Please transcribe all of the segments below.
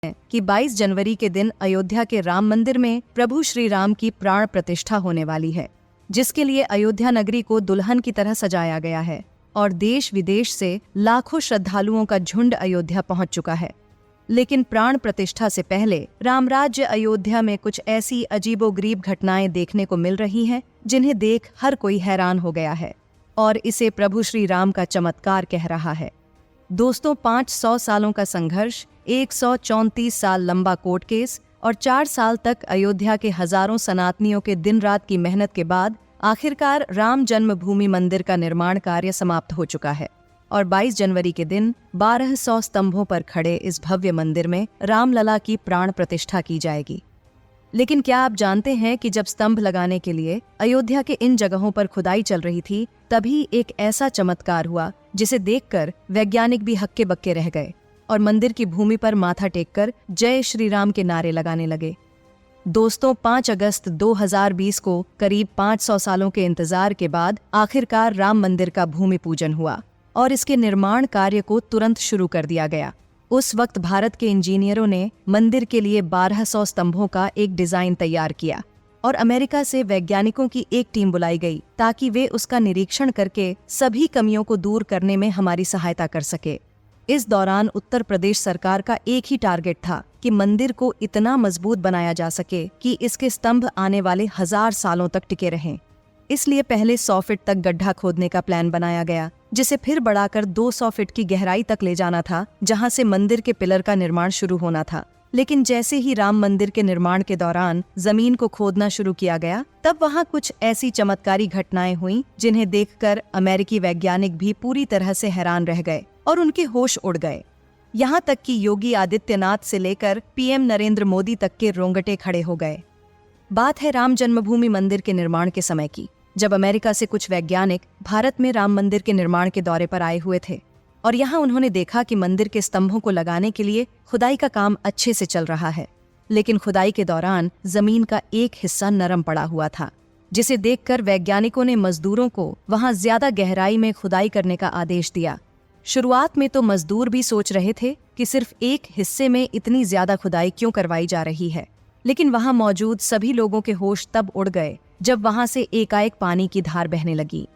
कि 22 जनवरी के दिन अयोध्या के राम मंदिर में प्रभु श्री राम की प्राण प्रतिष्ठा होने वाली है, जिसके लिए अयोध्या नगरी को दुल्हन की तरह सजाया गया है और देश विदेश से लाखों श्रद्धालुओं का झुंड अयोध्या पहुंच चुका है। लेकिन प्राण प्रतिष्ठा से पहले रामराज्य अयोध्या में कुछ ऐसी अजीबोगरीब घटनाएं देखने को मिल रही हैं, जिन्हें देख हर कोई हैरान हो गया है और इसे प्रभु श्री राम का चमत्कार कह रहा है। दोस्तों, 500 सालों का संघर्ष, 134 साल लंबा कोर्ट केस और 4 साल तक अयोध्या के हजारों सनातनियों के दिन रात की मेहनत के बाद आखिरकार राम जन्मभूमि मंदिर का निर्माण कार्य समाप्त हो चुका है और 22 जनवरी के दिन 1200 स्तंभों पर खड़े इस भव्य मंदिर में रामलला की प्राण प्रतिष्ठा की जाएगी। लेकिन क्या आप जानते हैं कि जब स्तंभ लगाने के लिए अयोध्या के इन जगहों पर खुदाई चल रही थी, तभी एक ऐसा चमत्कार हुआ जिसे देखकर वैज्ञानिक भी हक्के बक्के रह गए और मंदिर की भूमि पर माथा टेककर जय श्री राम के नारे लगाने लगे। दोस्तों, 5 अगस्त 2020 को करीब 500 सालों के इंतजार के बाद आखिरकार राम मंदिर का भूमि पूजन हुआ और इसके निर्माण कार्य को तुरंत शुरू कर दिया गया। उस वक्त भारत के इंजीनियरों ने मंदिर के लिए 1200 स्तंभों का एक डिजाइन तैयार किया और अमेरिका से वैज्ञानिकों की एक टीम बुलाई गई ताकि वे उसका निरीक्षण करके सभी कमियों को दूर करने में हमारी सहायता कर सके। इस दौरान उत्तर प्रदेश सरकार का एक ही टारगेट था कि मंदिर को इतना मजबूत बनाया जा सके कि इसके स्तंभ आने वाले 1000 सालों तक टिके रहें। इसलिए पहले 100 फीट तक गड्ढा खोदने का प्लान बनाया गया, जिसे फिर बढ़ाकर 200 फीट की गहराई तक ले जाना था, जहां से मंदिर के पिलर का निर्माण शुरू होना था। लेकिन जैसे ही राम मंदिर के निर्माण के दौरान जमीन को खोदना शुरू किया गया, तब वहां कुछ ऐसी चमत्कारी घटनाएं हुईं जिन्हें देखकर अमेरिकी वैज्ञानिक भी पूरी तरह से हैरान रह गए और उनके होश उड़ गए। यहाँ तक कि योगी आदित्यनाथ से लेकर पीएम नरेंद्र मोदी तक के रोंगटे खड़े हो गए। बात है राम जन्मभूमि मंदिर के निर्माण के समय की, जब अमेरिका से कुछ वैज्ञानिक भारत में राम मंदिर के निर्माण के दौरे पर आए हुए थे और यहाँ उन्होंने देखा कि मंदिर के स्तंभों को लगाने के लिए खुदाई का काम अच्छे से चल रहा है, लेकिन खुदाई के दौरान जमीन का एक हिस्सा नरम पड़ा हुआ था, जिसे देखकर वैज्ञानिकों ने मजदूरों को वहां ज्यादा गहराई में खुदाई करने का आदेश दिया। शुरुआत में तो मजदूर भी सोच रहे थे कि सिर्फ एक हिस्से में इतनी ज्यादा खुदाई क्यों करवाई जा रही है, लेकिन वहां मौजूद सभी लोगों के होश तब उड़ गए जब वहां से एकाएक पानी की धार बहने लगी।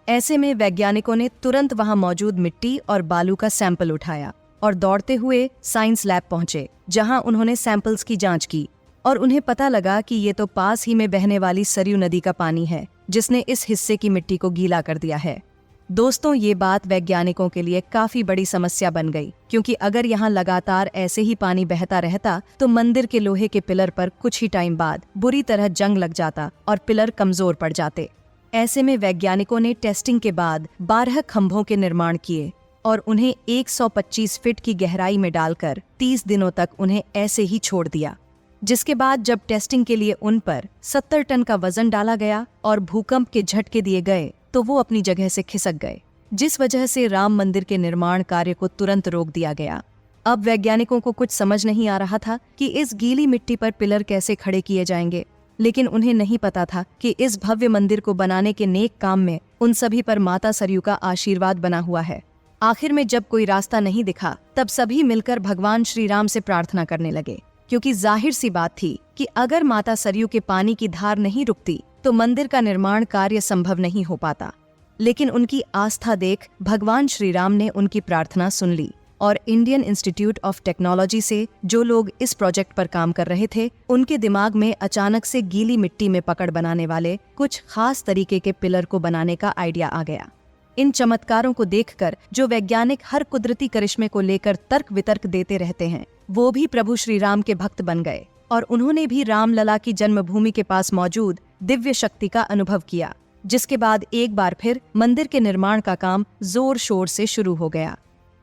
ऐसे में वैज्ञानिकों ने तुरंत वहां मौजूद मिट्टी और बालू का सैंपल उठाया और दौड़ते हुए साइंस लैब पहुंचे, जहां उन्होंने सैंपल्स की जांच की और उन्हें पता लगा कि ये तो पास ही में बहने वाली सरयू नदी का पानी है, जिसने इस हिस्से की मिट्टी को गीला कर दिया है। दोस्तों, ये बात वैज्ञानिकों के लिए काफी बड़ी समस्या बन गई, क्योंकि अगर यहाँ लगातार ऐसे ही पानी बहता रहता तो मंदिर के लोहे के पिलर पर कुछ ही टाइम बाद बुरी तरह जंग लग जाता और पिलर कमजोर पड़ जाते। ऐसे में वैज्ञानिकों ने टेस्टिंग के बाद 12 खंभों के निर्माण किए और उन्हें 125 फीट की गहराई में डालकर 30 दिनों तक उन्हें ऐसे ही छोड़ दिया, जिसके बाद जब टेस्टिंग के लिए उन पर 70 टन का वजन डाला गया और भूकंप के झटके दिए गए तो वो अपनी जगह से खिसक गए, जिस वजह से राम मंदिर के निर्माण कार्य को तुरंत रोक दिया गया। अब वैज्ञानिकों को कुछ समझ नहीं आ रहा था कि इस गीली मिट्टी पर पिलर कैसे खड़े किए जाएंगे, लेकिन उन्हें नहीं पता था कि इस भव्य मंदिर को बनाने के नेक काम में उन सभी पर माता सरयू का आशीर्वाद बना हुआ है। आखिर में जब कोई रास्ता नहीं दिखा, तब सभी मिलकर भगवान श्री राम से प्रार्थना करने लगे, क्योंकि जाहिर सी बात थी कि अगर माता सरयू के पानी की धार नहीं रुकती तो मंदिर का निर्माण कार्य संभव नहीं हो पाता। लेकिन उनकी आस्था देख भगवान श्री राम ने उनकी प्रार्थना सुन ली और इंडियन इंस्टीट्यूट ऑफ टेक्नोलॉजी से जो लोग इस प्रोजेक्ट पर काम कर रहे थे, उनके दिमाग में अचानक से गीली मिट्टी में पकड़ बनाने वाले कुछ खास तरीके के पिलर को बनाने का आइडिया आ गया। इन चमत्कारों को देखकर जो वैज्ञानिक हर कुदरती करिश्मे को लेकर तर्क वितर्क देते रहते हैं, वो भी प्रभु श्री राम के भक्त बन गए और उन्होंने भी रामलला की जन्मभूमि के पास मौजूद दिव्य शक्ति का अनुभव किया, जिसके बाद एक बार फिर मंदिर के निर्माण का काम जोर शोर से शुरू हो गया।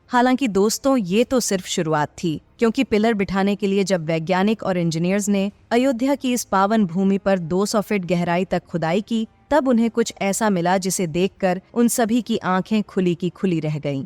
हालांकि दोस्तों, ये तो सिर्फ शुरुआत थी, क्योंकि पिलर बिठाने के लिए जब वैज्ञानिक और इंजीनियर्स ने अयोध्या की इस पावन भूमि पर 200 फीट गहराई तक खुदाई की, तब उन्हें कुछ ऐसा मिला जिसे देखकर उन सभी की आंखें खुली की खुली रह गईं।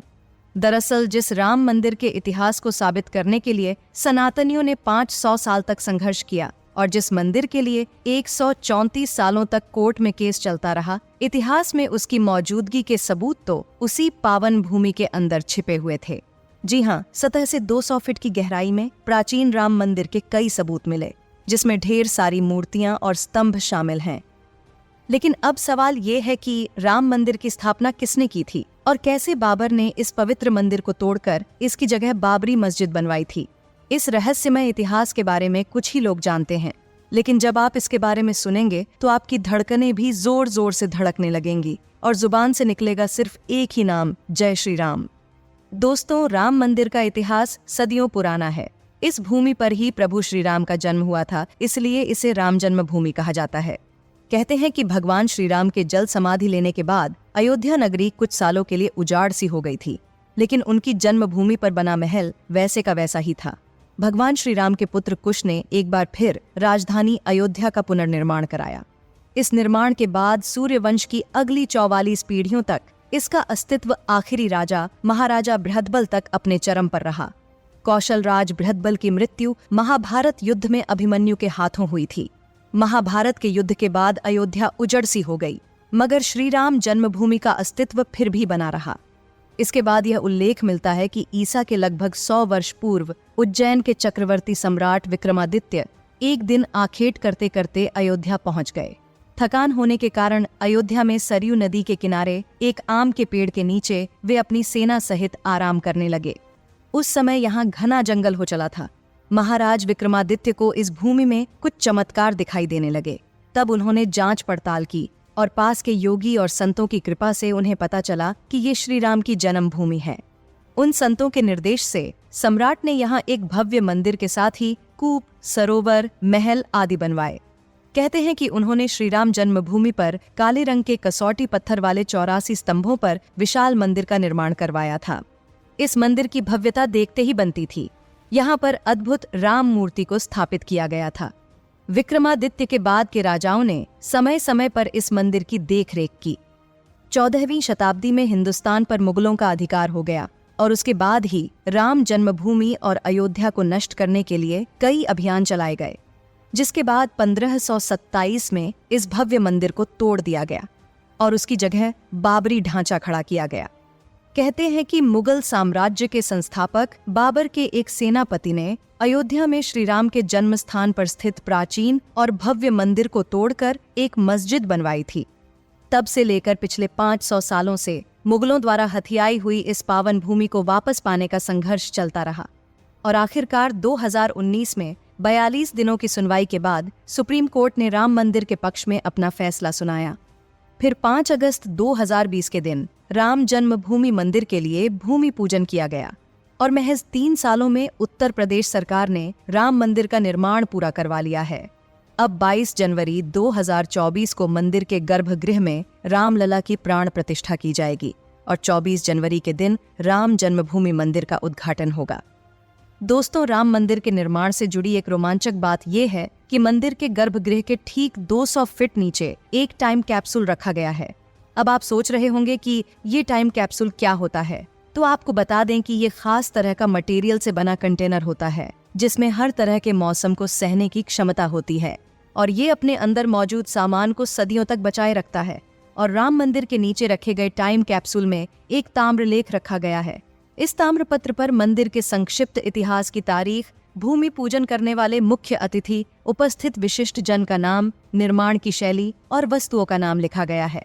दरअसल जिस राम मंदिर के इतिहास को साबित करने के लिए सनातनियों ने 500 साल तक संघर्ष किया और जिस मंदिर के लिए 134 सालों तक कोर्ट में केस चलता रहा, इतिहास में उसकी मौजूदगी के सबूत तो उसी पावन भूमि के अंदर छिपे हुए थे। जी हाँ, सतह से 200 फीट की गहराई में प्राचीन राम मंदिर के कई सबूत मिले, जिसमें ढेर सारी मूर्तियां और स्तंभ शामिल हैं। लेकिन अब सवाल ये है कि राम मंदिर की स्थापना किसने की थी और कैसे बाबर ने इस पवित्र मंदिर को तोड़कर इसकी जगह बाबरी मस्जिद बनवाई थी। इस रहस्यमय इतिहास के बारे में कुछ ही लोग जानते हैं, लेकिन जब आप इसके बारे में सुनेंगे तो आपकी धड़कनें भी जोर जोर से धड़कने लगेंगी और जुबान से निकलेगा सिर्फ एक ही नाम, जय श्री राम। दोस्तों, राम मंदिर का इतिहास सदियों पुराना है। इस भूमि पर ही प्रभु श्री राम का जन्म हुआ था, इसलिए इसे राम जन्मभूमि कहा जाता है। कहते हैं कि भगवान श्री राम के जल समाधि लेने के बाद अयोध्या नगरी कुछ सालों के लिए उजाड़ सी हो गई थी, लेकिन उनकी जन्मभूमि पर बना महल वैसे का वैसा ही था। भगवान श्री राम के पुत्र कुश ने एक बार फिर राजधानी अयोध्या का पुनर्निर्माण कराया। इस निर्माण के बाद सूर्यवंश की अगली 44 पीढ़ियों तक इसका अस्तित्व आखिरी राजा महाराजा बृहदबल तक अपने चरम पर रहा। कौशल राज बृहदबल की मृत्यु महाभारत युद्ध में अभिमन्यु के हाथों हुई थी। महाभारत के युद्ध के बाद अयोध्या उजड़ सी हो गई, मगर श्री राम जन्मभूमि का अस्तित्व फिर भी बना रहा। इसके बाद यह उल्लेख मिलता है कि ईसा के लगभग 100 वर्ष पूर्व उज्जैन के चक्रवर्ती सम्राट विक्रमादित्य एक दिन आखेट करते करते अयोध्या पहुंच गए। थकान होने के कारण अयोध्या में सरयू नदी के किनारे एक आम के पेड़ के नीचे वे अपनी सेना सहित आराम करने लगे। उस समय यहाँ घना जंगल हो चला था। महाराज विक्रमादित्य को इस भूमि में कुछ चमत्कार दिखाई देने लगे। तब उन्होंने जांच पड़ताल की और पास के योगी और संतों की कृपा से उन्हें पता चला कि ये श्री राम की जन्मभूमि है। उन संतों के निर्देश से सम्राट ने यहाँ एक भव्य मंदिर के साथ ही कूप, सरोवर, महल आदि बनवाए। कहते हैं कि उन्होंने श्रीराम जन्मभूमि पर काले रंग के कसौटी पत्थर वाले 84 स्तंभों पर विशाल मंदिर का निर्माण करवाया था। इस मंदिर की भव्यता देखते ही बनती थी। यहाँ पर अद्भुत राम मूर्ति को स्थापित किया गया था। विक्रमादित्य के बाद के राजाओं ने समय समय पर इस मंदिर की देखरेख की। 14वीं शताब्दी में हिंदुस्तान पर मुगलों का अधिकार हो गया और उसके बाद ही राम जन्मभूमि और अयोध्या को नष्ट करने के लिए कई अभियान चलाए गए, जिसके बाद 1527 में इस भव्य मंदिर को तोड़ दिया गया और उसकी जगह बाबरी ढांचा खड़ा किया गया। कहते हैं कि मुगल साम्राज्य के संस्थापक बाबर के एक सेनापति ने अयोध्या में श्रीराम के जन्म स्थान पर स्थित प्राचीन और भव्य मंदिर को तोड़कर एक मस्जिद बनवाई थी। तब से लेकर पिछले 500 सालों से मुगलों द्वारा हथियाई हुई इस पावन भूमि को वापस पाने का संघर्ष चलता रहा और आखिरकार 2019 में 42 दिनों की सुनवाई के बाद सुप्रीम कोर्ट ने राम मंदिर के पक्ष में अपना फैसला सुनाया। फिर 5 अगस्त 2020 के दिन राम जन्मभूमि मंदिर के लिए भूमि पूजन किया गया और महज 3 सालों में उत्तर प्रदेश सरकार ने राम मंदिर का निर्माण पूरा करवा लिया है। अब 22 जनवरी 2024 को मंदिर के गर्भगृह में रामलला की प्राण प्रतिष्ठा की जाएगी और 24 जनवरी के दिन राम जन्मभूमि मंदिर का उद्घाटन होगा। दोस्तों, राम मंदिर के निर्माण से जुड़ी एक रोमांचक बात यह है कि मंदिर के गर्भगृह के ठीक 200 फीट नीचे एक टाइम कैप्सूल रखा गया है। अब आप सोच रहे होंगे कि ये टाइम कैप्सूल क्या होता है, तो आपको बता दें कि ये खास तरह का मटेरियल से बना कंटेनर होता है जिसमें हर तरह के मौसम को सहने की क्षमता होती है और ये अपने अंदर मौजूद सामान को सदियों तक बचाए रखता है। और राम मंदिर के नीचे रखे गए टाइम कैप्सूल में एक ताम्रलेख रखा गया है। इस ताम्रपत्र पर मंदिर के संक्षिप्त इतिहास की तारीख, भूमि पूजन करने वाले मुख्य अतिथि, उपस्थित विशिष्ट जन का नाम, निर्माण की शैली और वस्तुओं का नाम लिखा गया है।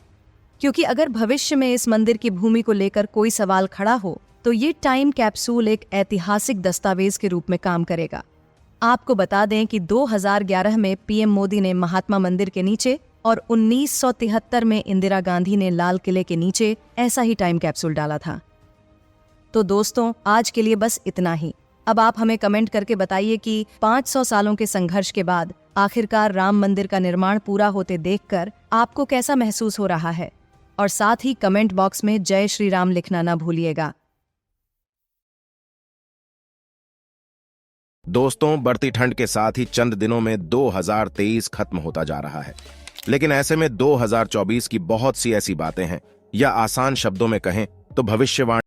क्योंकि अगर भविष्य में इस मंदिर की भूमि को लेकर कोई सवाल खड़ा हो तो ये टाइम कैप्सूल एक ऐतिहासिक दस्तावेज के रूप में काम करेगा। आपको बता दें कि 2011 में पीएम मोदी ने महात्मा मंदिर के नीचे और 1973 में इंदिरा गांधी ने लाल किले के नीचे ऐसा ही टाइम कैप्सूल डाला था। तो दोस्तों, आज के लिए बस इतना ही। अब आप हमें कमेंट करके बताइए कि 500 सालों के संघर्ष के बाद आखिरकार राम मंदिर का निर्माण पूरा होते देखकर आपको कैसा महसूस हो रहा है, और साथ ही कमेंट बॉक्स में जय श्री राम लिखना ना भूलिएगा। दोस्तों, बढ़ती ठंड के साथ ही चंद दिनों में 2023 खत्म होता जा रहा है, लेकिन ऐसे में 2024 की बहुत सी ऐसी बातें हैं, या आसान शब्दों में कहें तो भविष्यवाणी